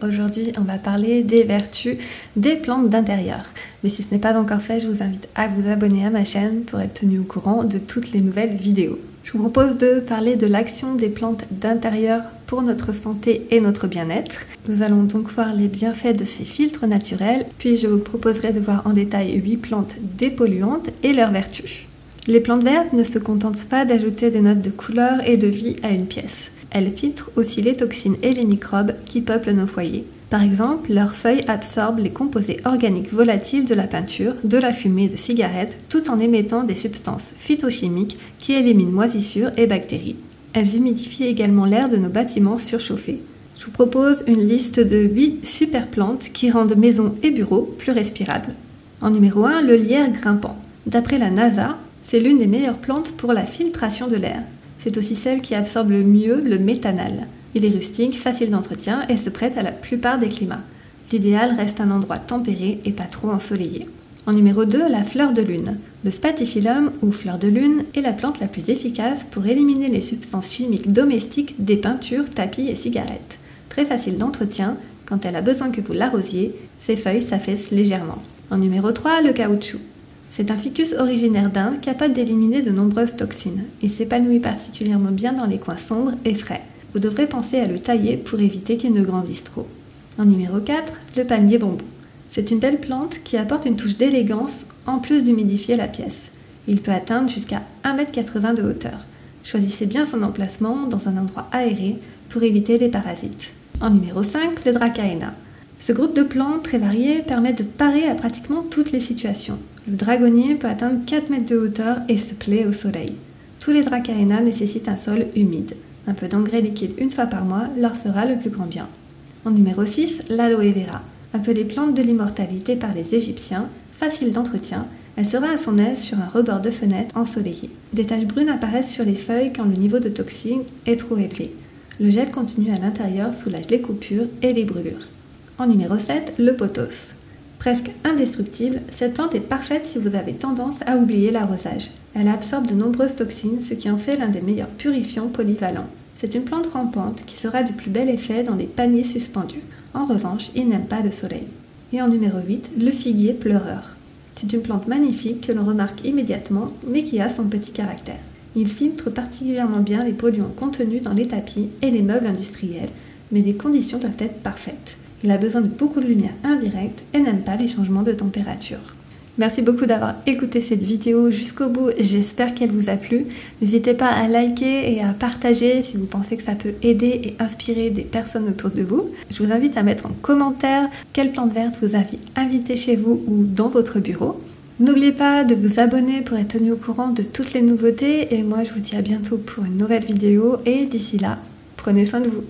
Aujourd'hui, on va parler des vertus des plantes d'intérieur. Mais si ce n'est pas encore fait, je vous invite à vous abonner à ma chaîne pour être tenu au courant de toutes les nouvelles vidéos. Je vous propose de parler de l'action des plantes d'intérieur pour notre santé et notre bien-être. Nous allons donc voir les bienfaits de ces filtres naturels, puis je vous proposerai de voir en détail 8 plantes dépolluantes et leurs vertus. Les plantes vertes ne se contentent pas d'ajouter des notes de couleur et de vie à une pièce. Elles filtrent aussi les toxines et les microbes qui peuplent nos foyers. Par exemple, leurs feuilles absorbent les composés organiques volatiles de la peinture, de la fumée de cigarettes, tout en émettant des substances phytochimiques qui éliminent moisissures et bactéries. Elles humidifient également l'air de nos bâtiments surchauffés. Je vous propose une liste de 8 super plantes qui rendent maisons et bureaux plus respirables. En numéro 1, le lierre grimpant. D'après la NASA, c'est l'une des meilleures plantes pour la filtration de l'air. C'est aussi celle qui absorbe le mieux le méthanal. Il est rustique, facile d'entretien et se prête à la plupart des climats. L'idéal reste un endroit tempéré et pas trop ensoleillé. En numéro 2, la fleur de lune. Le spathiphyllum ou fleur de lune est la plante la plus efficace pour éliminer les substances chimiques domestiques des peintures, tapis et cigarettes. Très facile d'entretien, quand elle a besoin que vous l'arrosiez, ses feuilles s'affaissent légèrement. En numéro 3, le caoutchouc. C'est un ficus originaire d'Inde capable d'éliminer de nombreuses toxines. Il s'épanouit particulièrement bien dans les coins sombres et frais. Vous devrez penser à le tailler pour éviter qu'il ne grandisse trop. En numéro 4, le palmier bambou. C'est une belle plante qui apporte une touche d'élégance en plus d'humidifier la pièce. Il peut atteindre jusqu'à 1,80 m de hauteur. Choisissez bien son emplacement dans un endroit aéré pour éviter les parasites. En numéro 5, le dracaena. Ce groupe de plantes très variées permet de parer à pratiquement toutes les situations. Le dragonnier peut atteindre 4 mètres de hauteur et se plaît au soleil. Tous les dracaena nécessitent un sol humide. Un peu d'engrais liquide une fois par mois leur fera le plus grand bien. En numéro 6, l'aloe vera. Appelée plante de l'immortalité par les Égyptiens, facile d'entretien, elle sera à son aise sur un rebord de fenêtre ensoleillé. Des taches brunes apparaissent sur les feuilles quand le niveau de toxine est trop élevé. Le gel continue à l'intérieur soulage les coupures et les brûlures. En numéro 7, le pothos. Presque indestructible, cette plante est parfaite si vous avez tendance à oublier l'arrosage. Elle absorbe de nombreuses toxines, ce qui en fait l'un des meilleurs purifiants polyvalents. C'est une plante rampante qui sera du plus bel effet dans les paniers suspendus. En revanche, il n'aime pas le soleil. Et en numéro 8, le figuier pleureur. C'est une plante magnifique que l'on remarque immédiatement, mais qui a son petit caractère. Il filtre particulièrement bien les polluants contenus dans les tapis et les meubles industriels, mais les conditions doivent être parfaites. Il a besoin de beaucoup de lumière indirecte et n'aime pas les changements de température. Merci beaucoup d'avoir écouté cette vidéo jusqu'au bout, j'espère qu'elle vous a plu. N'hésitez pas à liker et à partager si vous pensez que ça peut aider et inspirer des personnes autour de vous. Je vous invite à mettre en commentaire quelle plante verte vous avez invitée chez vous ou dans votre bureau. N'oubliez pas de vous abonner pour être tenu au courant de toutes les nouveautés et moi je vous dis à bientôt pour une nouvelle vidéo et d'ici là, prenez soin de vous.